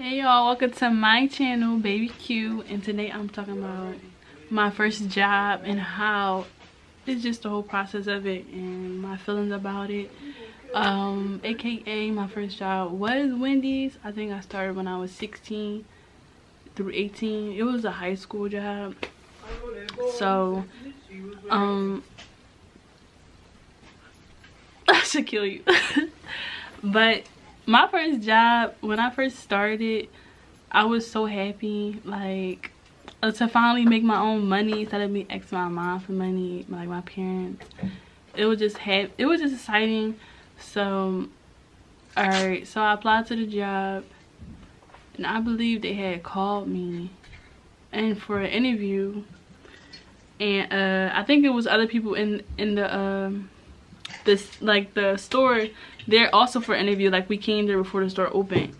Hey y'all, welcome to my channel, Baby Q, and today I'm talking about my first job and how it's just the whole process of it and my feelings about it. AKA my first job was Wendy's. I think I started when I was 16 through 18. It was a high school job. So, I should kill you. But my first job, when I first started, I was so happy, like, to finally make my own money instead of me asking my mom for money, like my parents. It was just exciting. So, alright, so I applied to the job, and I believe they had called me and for an interview, and I think it was other people in the the store there also for interview. Like, we came there before the store opened.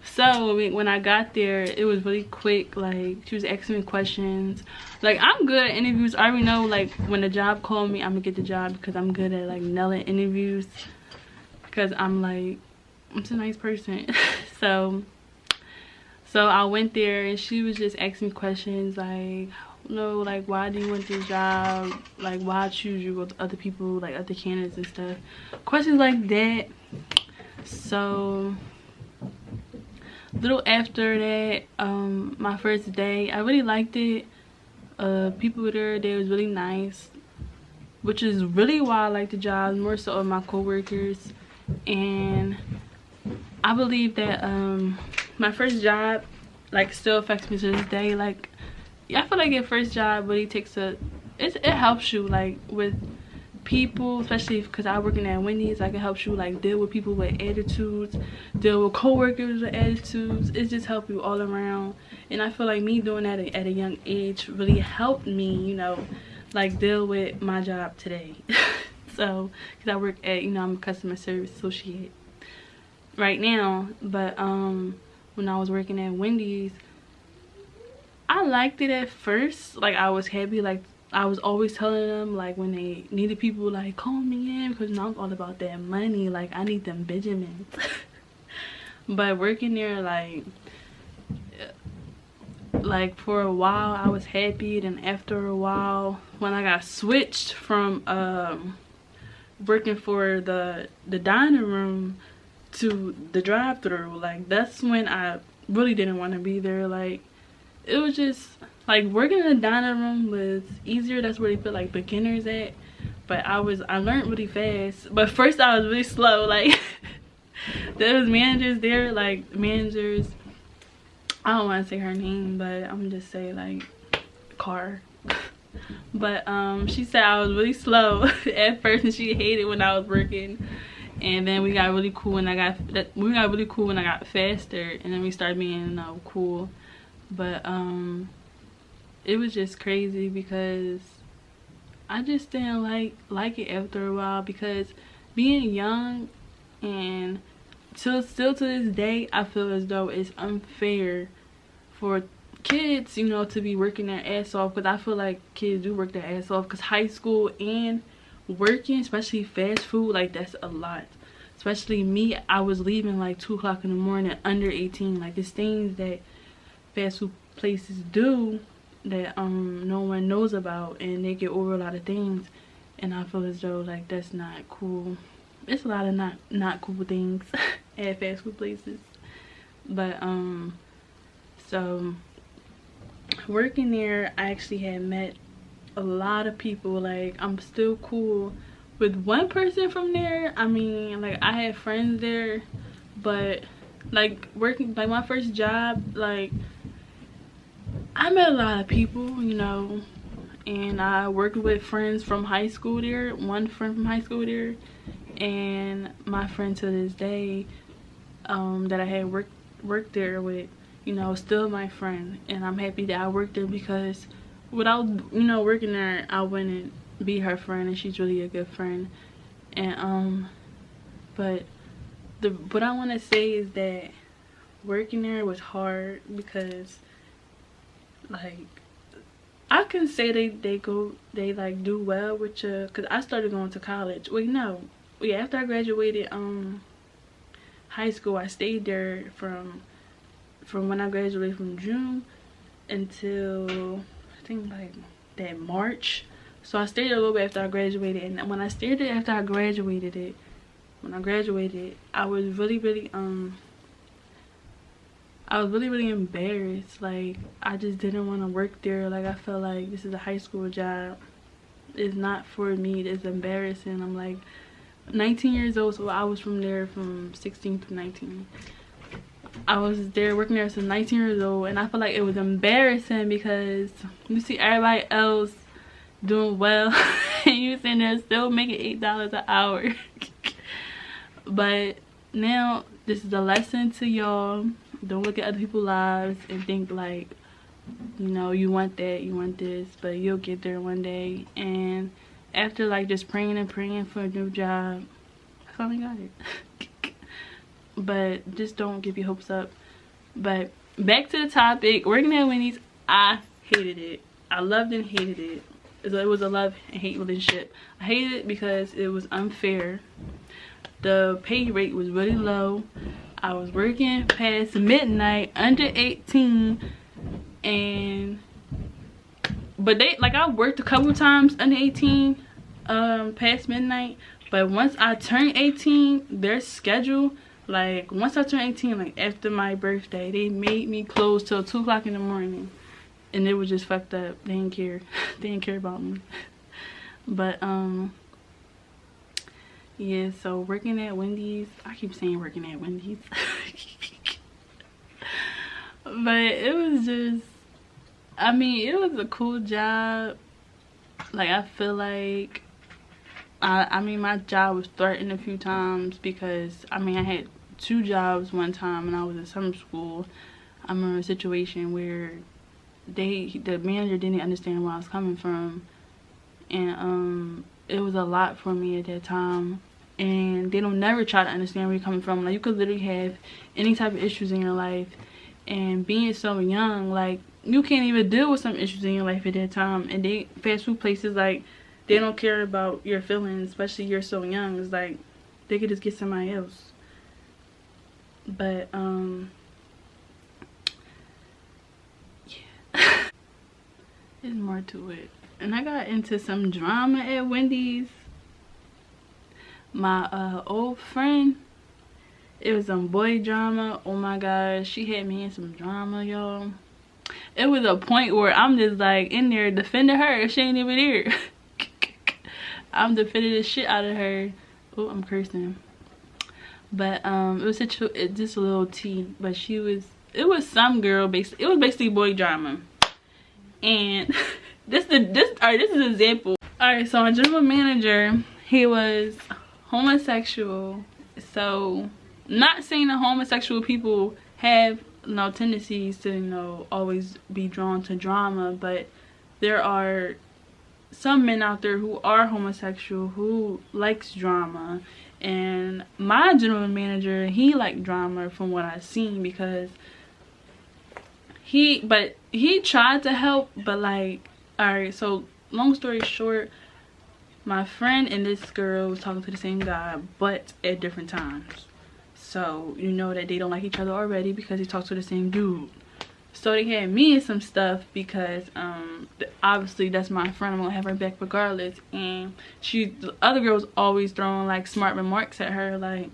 So when I got there, it was really quick. Like, she was asking me questions. Like, I'm good at interviews. I already know, like, when the job called me, I'm gonna get the job because I'm good at, like, nailing interviews, because I'm a nice person. so I went there and she was just asking me questions like, no, like, why do you want this job? Like, why choose you with other people, like other candidates and stuff? Questions like that. So, little after that, my first day, I really liked it. People there, they was really nice, which is really why I like the job, more so of my coworkers. And I believe that my first job, like, still affects me to this day. Like, I feel like your first job really takes it helps you, like, with people, especially because I working at Wendy's. Like, it helps you, like, deal with people with attitudes, deal with coworkers with attitudes. It just helps you all around. And I feel like me doing that at a young age really helped me, you know, like, deal with my job today. So, because I work at, you know, I'm a customer service associate right now. But when I was working at Wendy's, I liked it at first. Like, I was happy. Like, I was always telling them, like, when they needed people, like, call me in, because, you know, I'm all about that money. Like, I need them Benjamins. But working there, like for a while I was happy. Then after a while, when I got switched from working for the dining room to the drive-thru, like, that's when I really didn't want to be there. Like, it was just like, working in the dining room was easier. That's where they put, like, beginners at. But I learned really fast. But first I was really slow. Like, there was managers there, like, managers, I don't want to say her name, but I'm just say, like, Car. But she said I was really slow at first, and she hated when I was working. And then we got really cool when I got faster, and then we started being, you know, cool. But it was just crazy because I just didn't like it after a while, because being young, and still to this day, I feel as though it's unfair for kids, you know, to be working their ass off. Because I feel like kids do work their ass off, because high school and working, especially fast food, like, that's a lot. Especially me, I was leaving like 2 o'clock in the morning under 18. Like, it's things that fast food places do that no one knows about, and they get over a lot of things. And I feel as though, like, that's not cool. It's a lot of not cool things at fast food places. But so working there, I actually had met a lot of people. Like, I'm still cool with one person from there. I mean, like, I had friends there, but, like, working, like, my first job, like, I met a lot of people, you know, and I worked with friends from high school there, one friend from high school there, and my friend to this day, that I had worked there with, you know, still my friend. And I'm happy that I worked there, because without, you know, working there, I wouldn't be her friend, and she's really a good friend. And but what I want to say is that working there was hard, because, like, I can say they like do well with you, because I started going to college. Wait, no, yeah, after I graduated high school, I stayed there from from when I graduated from June until I think like that March. So I stayed a little bit after I graduated, and when I stayed there after I graduated, I was really embarrassed. Like, I just didn't want to work there. Like, I felt like this is a high school job. It's not for me. It's embarrassing. I'm like 19 years old, so I was from there from 16 to 19. I was there working there since 19 years old, and I feel like it was embarrassing because you see everybody else doing well and you sitting there still making $8 an hour. But now this is a lesson to y'all. Don't look at other people's lives and think like, you know, you want that, you want this, but you'll get there one day. And after like just praying and praying for a new job, I finally got it. But just don't give your hopes up. But back to the topic, working at Wendy's, I hated it. I loved and hated it. It was a love and hate relationship. I hated it because it was unfair. The pay rate was really low. I was working past midnight, under 18, but they, like, I worked a couple times under 18 past midnight, but once I turned 18, their schedule, like, once I turned 18, like after my birthday, they made me close till 2 o'clock in the morning, and it was just fucked up. They didn't care. They didn't care about me. But yeah, so working at Wendy's, I keep saying working at Wendy's. But it was just, I mean, it was a cool job. Like, I feel like I mean, my job was threatened a few times because, I mean, I had 2 jobs one time when I was in summer school. I remember a situation where the manager didn't understand where I was coming from, and it was a lot for me at that time. And they don't never try to understand where you're coming from. Like, you could literally have any type of issues in your life, and being so young, like, you can't even deal with some issues in your life at that time. And they, fast food places, like, they don't care about your feelings, especially you're so young. It's like they could just get somebody else. But yeah. There's more to it. And I got into some drama at Wendy's. My old friend, it was some boy drama. Oh my gosh, she had me in some drama, y'all. It was a point where I'm just like in there defending her if she ain't even here. I'm defending the shit out of her. Oh, I'm cursing. But it was just a little tea. But it was some girl, basically. It was basically boy drama. And this is an example. Alright, so my general manager, he was homosexual. So, not saying that homosexual people have no tendencies to, you know, always be drawn to drama, but there are some men out there who are homosexual who likes drama. And my general manager, he liked drama from what I've seen, because he tried to help, but like, alright, so long story short, my friend and this girl was talking to the same guy, but at different times. So you know that they don't like each other already because he talks to the same dude. So they had me in some stuff because obviously that's my friend. I'm gonna have her back regardless. And the other girl was always throwing like smart remarks at her, like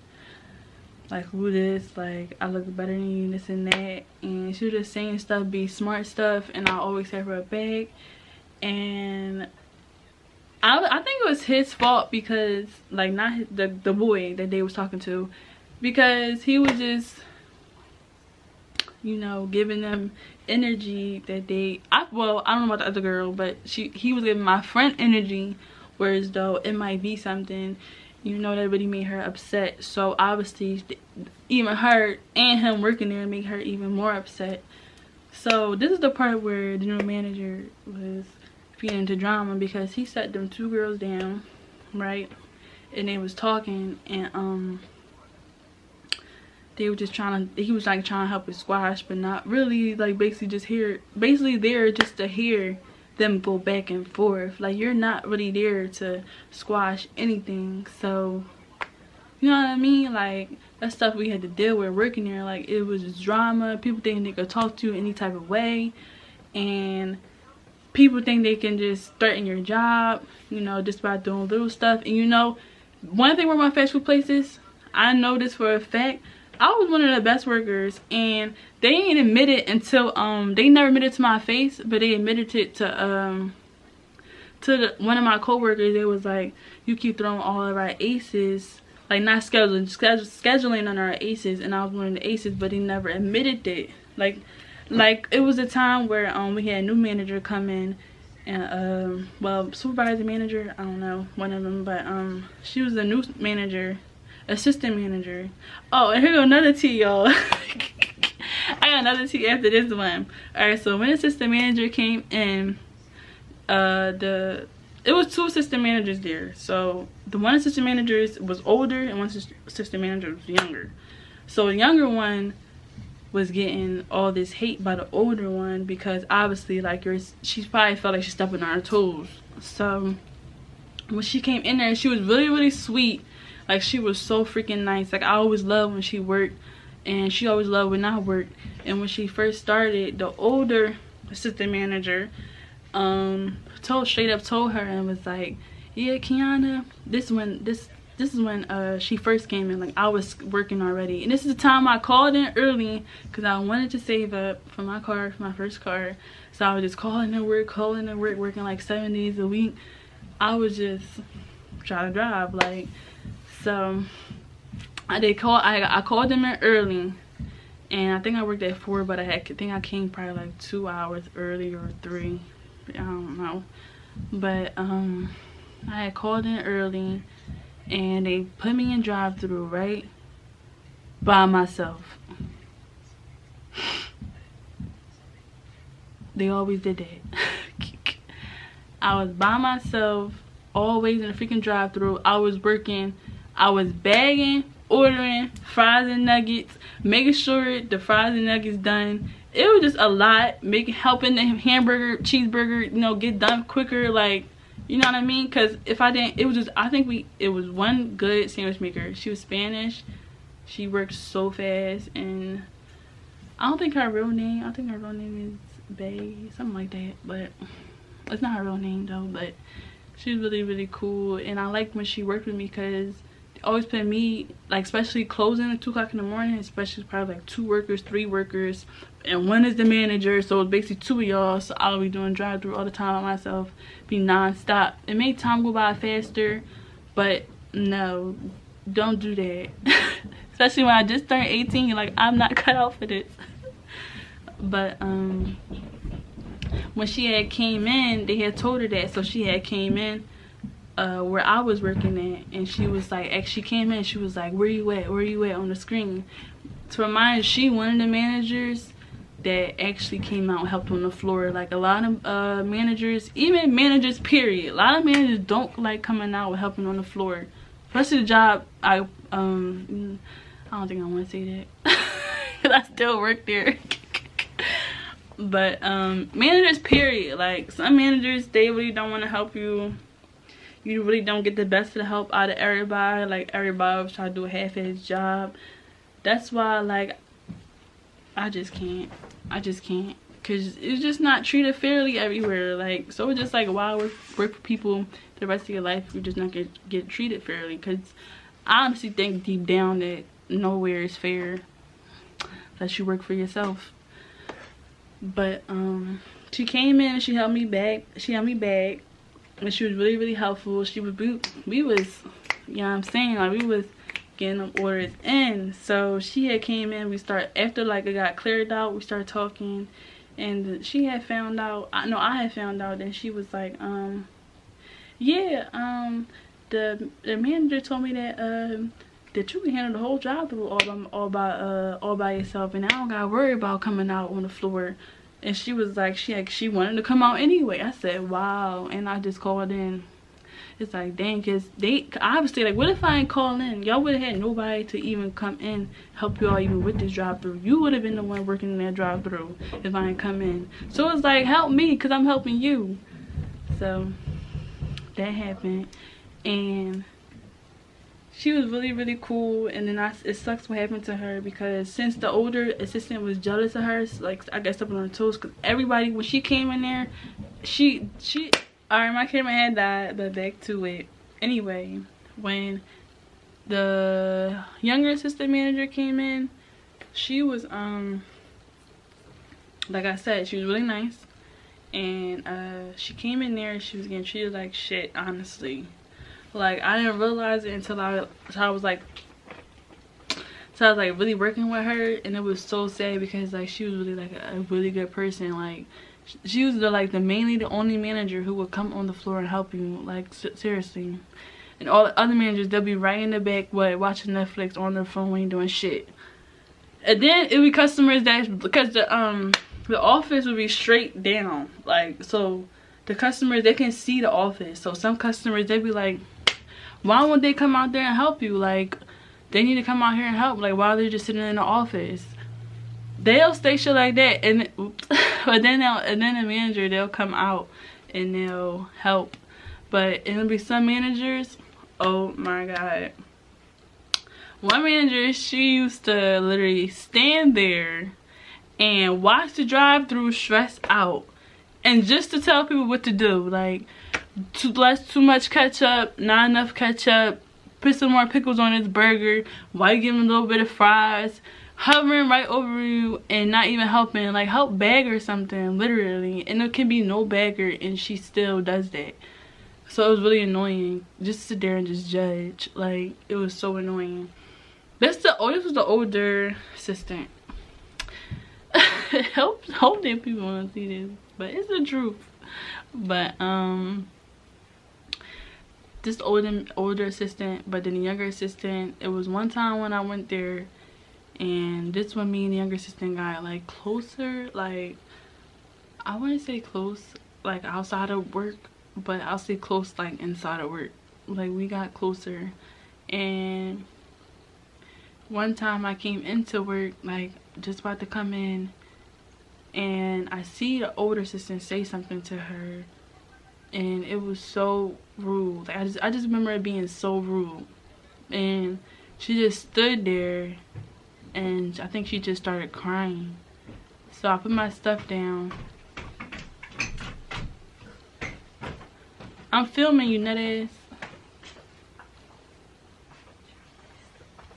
who this, like I look better than you, this and that. And she was just saying stuff, be smart stuff, and I always have her back. And I think it was his fault, because like, not the boy that they was talking to, because he was just, you know, giving them energy that well, I don't know about the other girl, but he was giving my friend energy, whereas though it might be something, you know, that really made her upset. So obviously even her and him working there made her even more upset. So this is the part where the general manager was feeding into drama, because he sat them 2 girls down, right, and they was talking, and they were just he was like trying to help it squash, but not really, like basically there just to hear them go back and forth. Like, you're not really there to squash anything. So, you know what I mean? Like, That's stuff we had to deal with working there. Like, it was just drama. People think they could talk to you any type of way, and people think they can just threaten your job, you know, just by doing little stuff. And you know, one thing with my fast food places, I know this for a fact, I was one of the best workers, and they ain't admit it until they never admitted to my face, but they admitted it to one of my coworkers. They was like, you keep throwing all of our aces, like not scheduling on our aces, and I was one of the aces, but he never admitted it. Like it was a time where we had a new manager come in, and well, supervisor manager, I don't know, one of them, but she was the new manager, assistant manager. Oh, and here go another tea, y'all. I got another tea after this one. All right, so when assistant manager came in, it was two assistant managers there. So the one assistant manager was older, and one assistant manager was younger. So the younger one was getting all this hate by the older one, because obviously, like, she probably felt like she's stepping on her toes. So when she came in there, she was really, really sweet. Like, she was so freaking nice. Like, I always loved when she worked, and she always loved when I worked. And when she first started, the older assistant manager straight up told her and was like, yeah, Kiana, this is when she first came in. Like, I was working already, and this is the time I called in early because I wanted to save up for my car, for my first car. So I was just calling in work, working like 7 days a week. I was just trying to drive, like. So I called them in early, and I think I worked at 4, but I think I came probably like 2 hours early or 3, I don't know. But I had called in early, and they put me in drive-through, right, by myself. They always did that. I was by myself, always in the freaking drive-through. I was working, I was bagging, ordering fries and nuggets, making sure the fries and nuggets done. It was just a lot, helping the hamburger, cheeseburger, you know, get done quicker, like, you know what I mean? Because if I didn't, it was just, it was one good sandwich maker. She was Spanish. She worked so fast, and I don't think her real name, I think her real name is Bay, something like that, but it's not her real name though. But she was really, really cool, and I liked when she worked with me, because always put me, like, especially closing at 2 o'clock in the morning, especially probably like 2 workers, 3 workers, and one is the manager, so it's basically 2 of y'all. So I'll be doing drive-through all the time by myself, be non-stop. It made time go by faster, but no, don't do that. Especially when I just turned 18, like, I'm not cut out for this. But when she had came in, they had told her that, so she had came in where I was working at, and she was like, she came in, she was like, where you at on the screen. To remind you, she one of the managers that actually came out and helped on the floor. Like, a lot of managers, even managers period, a lot of managers don't like coming out and helping on the floor, especially the job I don't think I want to say that because I still work there. But managers period, like, some managers, they really don't want to help you. You really don't get the best of the help out of everybody. Like, everybody was trying to do a half-assed job. That's why, like, I just can't, because it's just not treated fairly everywhere. Like, so it's just like, why work for people the rest of your life, you just not get treated fairly? Because I honestly think deep down that nowhere is fair unless you work for yourself. But she came in and she helped me back, and she was really, really helpful. We was, you know what I'm saying, like, we was getting them orders in. So she had came in, after, like, it got cleared out, we started talking, and she had found out, I had found out, and she was like, yeah, the manager told me that that you can handle the whole job through all by yourself, and I don't gotta worry about coming out on the floor. And she was like, she wanted to come out anyway. I said, wow. And I just called in. It's like, dang, because they obviously, like, what if I ain't call in? Y'all would have had nobody to even come in, help y'all even with this drive-through. You would have been the one working in that drive-through if I ain't come in. So it's like, help me, because I'm helping you. So that happened. And she was really, really cool. And then it sucks what happened to her, because since the older assistant was jealous of her, so like I got stepping on her toes, because everybody, when she came in there, she all right, my camera had died, but back to it. Anyway, when the younger assistant manager came in, she was like I said, she was really nice. And she came in there, she was getting treated like shit, honestly. Like, I didn't realize it until I was like really working with her. And it was so sad, because like she was really like a really good person. Like, she was mainly the only manager who would come on the floor and help you, like seriously. And all the other managers, they'll be right in the back watching Netflix on their phone when you're doing shit. And then it would be customers that, because the office would be straight down, like, so the customers, they can see the office. So some customers, they'd be like, why won't they come out there and help you? Like, they need to come out here and help. Like, why are they just sitting in the office? They'll say shit like that, and but then the manager, they'll come out and they'll help. But it'll be some managers, oh my god. One manager, she used to literally stand there and watch the drive-through stressed out, and just to tell people what to do, like too much ketchup, not enough ketchup, put some more pickles on this burger, why you give him a little bit of fries, hovering right over you and not even helping, like help bag or something, literally. And there can be no bagger and she still does that. So it was really annoying just to sit there and just judge. Like, it was so annoying. This was the older assistant. Hope that people want to see this, but it's the truth. But this older assistant, but then the younger assistant, it was one time when I went there, and this when me and the younger assistant got like closer, like I wouldn't say close like outside of work, but I'll say close like inside of work. Like, we got closer. And one time I came into work, like just about to come in, and I see the older assistant say something to her, and it was so rude. Like, I just remember it being so rude. And she just stood there, and I think she just started crying. So I put my stuff down. I'm filming you, nut ass.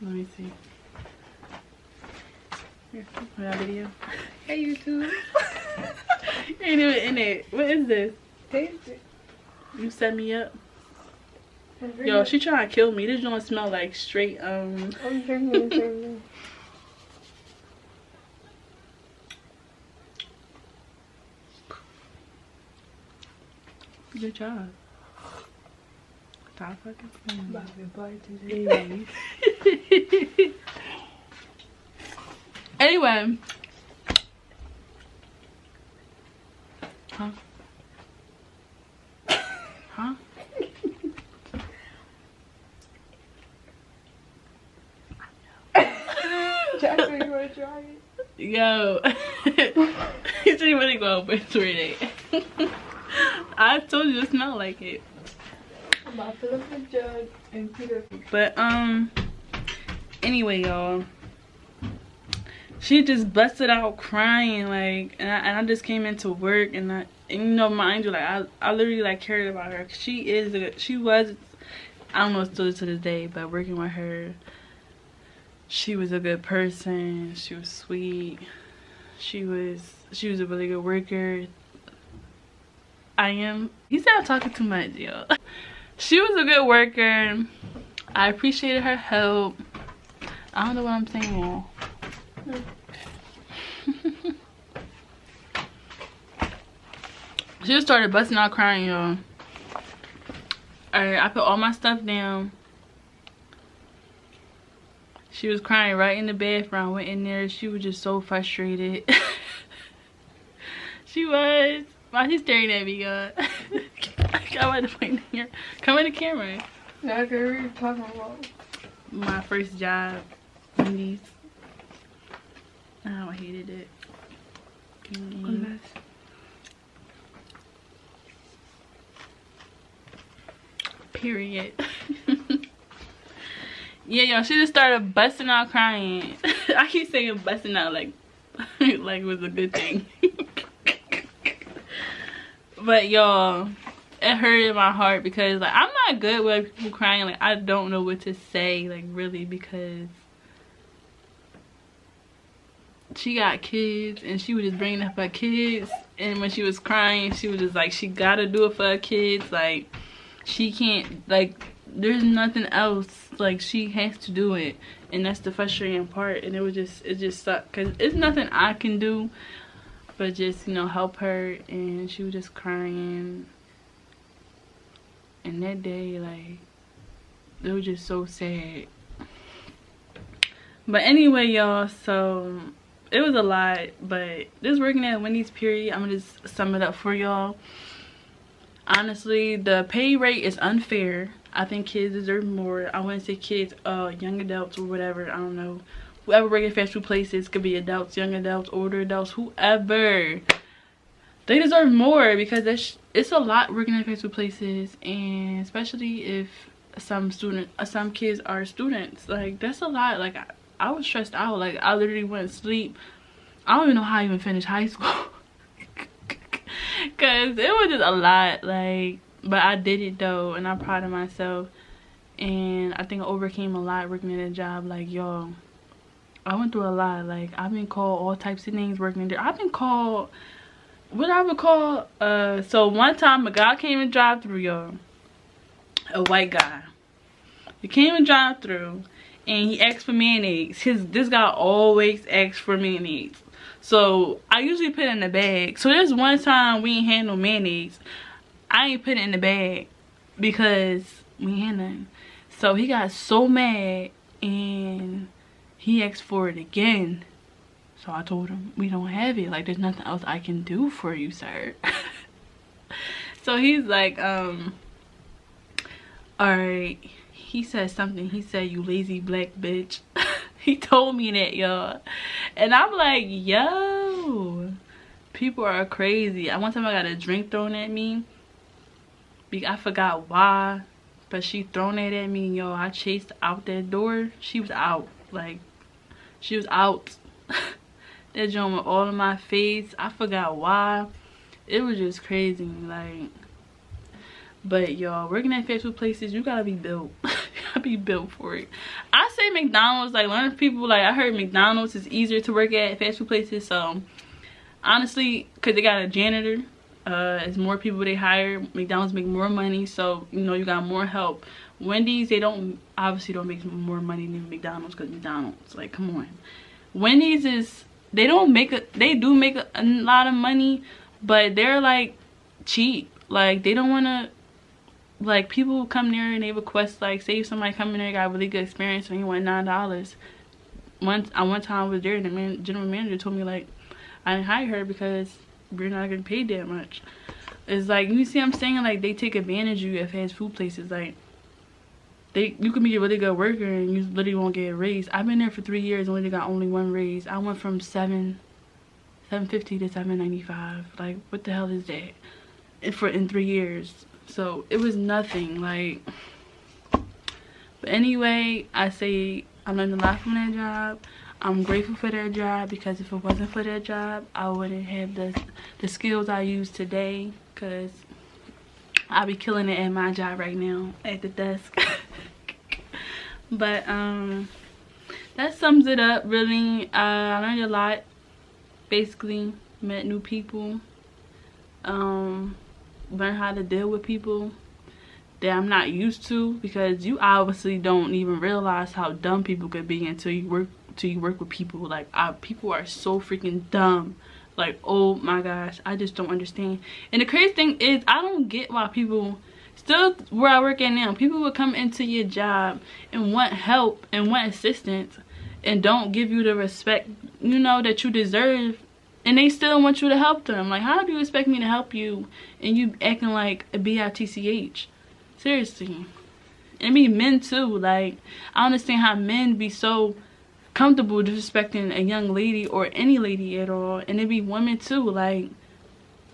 Let me see. Here, put out video. Hey, YouTube. You ain't even in it. What is this? Taste it. You set me up. Yo, she trying to kill me. This don't smell like straight I'm drinking the same thing. Good job. Stop fucking playing. Anyway. Anyway. Huh? Huh? Jasper, you wanna try it? Yo. You said you want to go over to it. I told you it smelled like it. I'm about to fill up the jug and put it. But anyway, y'all, she just busted out crying, like, and I just came into work, and you know, mind you, like I literally like cared about her. She was, I don't know, still to this day, but working with her, she was a good person. She was sweet. She was a really good worker. He said I'm talking too much, yo. She was a good worker. I appreciated her help. I don't know what I'm saying. She just started busting out crying, y'all. Alright, I put all my stuff down. She was crying right in the bathroom. I went in there. She was just so frustrated. She was. Why she staring at me, y'all? I want to point here. Come in the camera. Now I can read talking about my first job, Wendy's. Oh, I hated it. Period. Yeah, y'all, she just started busting out crying. I keep saying busting out like like it was a good thing. But y'all, it hurted my heart because like I'm not good with people crying. Like I don't know what to say, like really, because she got kids and she was just bringing up her kids, and when she was crying she was just like she gotta do it for her kids. Like she can't, like there's nothing else, like she has to do it, and that's the frustrating part. And it just sucked because it's nothing I can do but just, you know, help her. And she was just crying, and that day, like, it was just so sad. But anyway, y'all, so it was a lot, but just working at Wendy's, period. I'm gonna just sum it up for y'all. Honestly, the pay rate is unfair. I think kids deserve more. I wouldn't say kids, young adults or whatever, I don't know. Whoever work at fast food places, could be adults, young adults, older adults, whoever. They deserve more because it's a lot working at fast food places, and especially if some kids are students. Like that's a lot. Like I was stressed out. Like I literally went to sleep. I don't even know how I even finished high school. Cause it was just a lot. Like, but I did it though, and I'm proud of myself. And I think I overcame a lot working at a job. Like y'all, I went through a lot. Like I've been called all types of names working there. I've been called what I would call so one time a guy came and drive through, y'all. A white guy. He came and drive through and he asked for mayonnaise. This guy always asks for mayonnaise. So I usually put it in the bag. So there's one time we ain't had no mayonnaise. I ain't put it in the bag because we ain't had none. So he got so mad and he asked for it again. So I told him, we don't have it. Like, there's nothing else I can do for you, sir. So he's like, alright. He said something. He said, you lazy black bitch. He told me that, y'all. And I'm like, yo, people are crazy. One time I got a drink thrown at me. I forgot why, but she thrown it at me, yo. I chased out that door. She was out. Like, she was out. That joint went all in my face. I forgot why. It was just crazy. Like, but y'all, working at fast food places, you gotta be built. You gotta be built for it. I say McDonald's, like, learn people, like, I heard McDonald's is easier to work at fast food places. So honestly, because they got a janitor, as more people they hire, McDonald's make more money, so you know you got more help. Wendy's, they obviously don't make more money than McDonald's, because McDonald's, like, come on. Wendy's is, they do make a lot of money, but they're like cheap. Like they don't want to, like, people come there and they request, like, say if somebody come in there got a really good experience and he want $9. One time I was there and the general manager told me, like, I didn't hire her because we're not gonna pay that much. It's like, you see what I'm saying? Like, they take advantage of you at fast food places. Like, you can be a really good worker and you literally won't get a raise. I've been there for 3 years and only got one raise. I went from $7.50 to $7.95. Like, what the hell is that? In 3 years. So it was nothing. Like, but anyway, I say I learned a lot from that job. I'm grateful for that job, because if it wasn't for that job, I wouldn't have the skills I use today, because I'll be killing it at my job right now at the desk. But that sums it up, really. I learned a lot. Basically met new people, learned how to deal with people that I'm not used to, because you obviously don't even realize how dumb people could be until you work with people. Like, people are so freaking dumb. Like, oh my gosh, I just don't understand. And the crazy thing is, I don't get why people still, where I work at now, people will come into your job and want help and want assistance and don't give you the respect, you know, that you deserve, and they still want you to help them. Like, how do you expect me to help you and you acting like a bitch? Seriously. And it be men too. Like, I don't understand how men be so comfortable disrespecting a young lady or any lady at all, and it be women too. Like,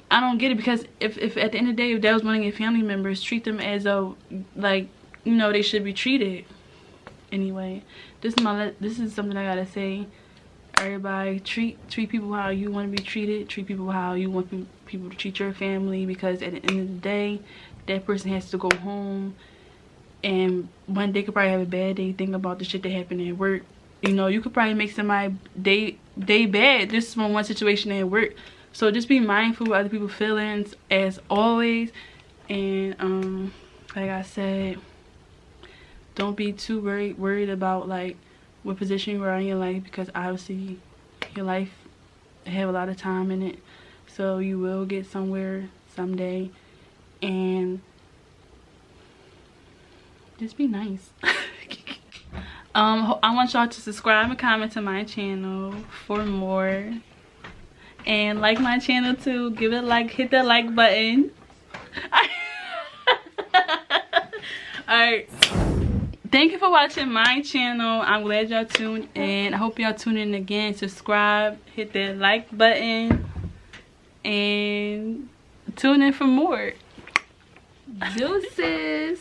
I don't get it, because if at the end of the day, if that was one of your family members, treat them as though, like, you know, they should be treated. anyway, this is something I gotta say. Everybody treat people how you want to be treated. Treat people how you want people to treat your family, because at the end of the day, that person has to go home, and one day could probably have a bad day. Think about the shit that happened at work. You know, you could probably make somebody day bad just from one situation at work. So just be mindful of other people's feelings as always. And like I said, don't be too worried about like what position you are in your life, because obviously your life have a lot of time in it, so you will get somewhere someday. And just be nice. I want y'all to subscribe and comment to my channel for more, and like my channel too. Give it a like, hit that like button. Alright, thank you for watching my channel. I'm glad y'all tuned in. I hope y'all tune in again. Subscribe, hit that like button, and tune in for more. Deuces.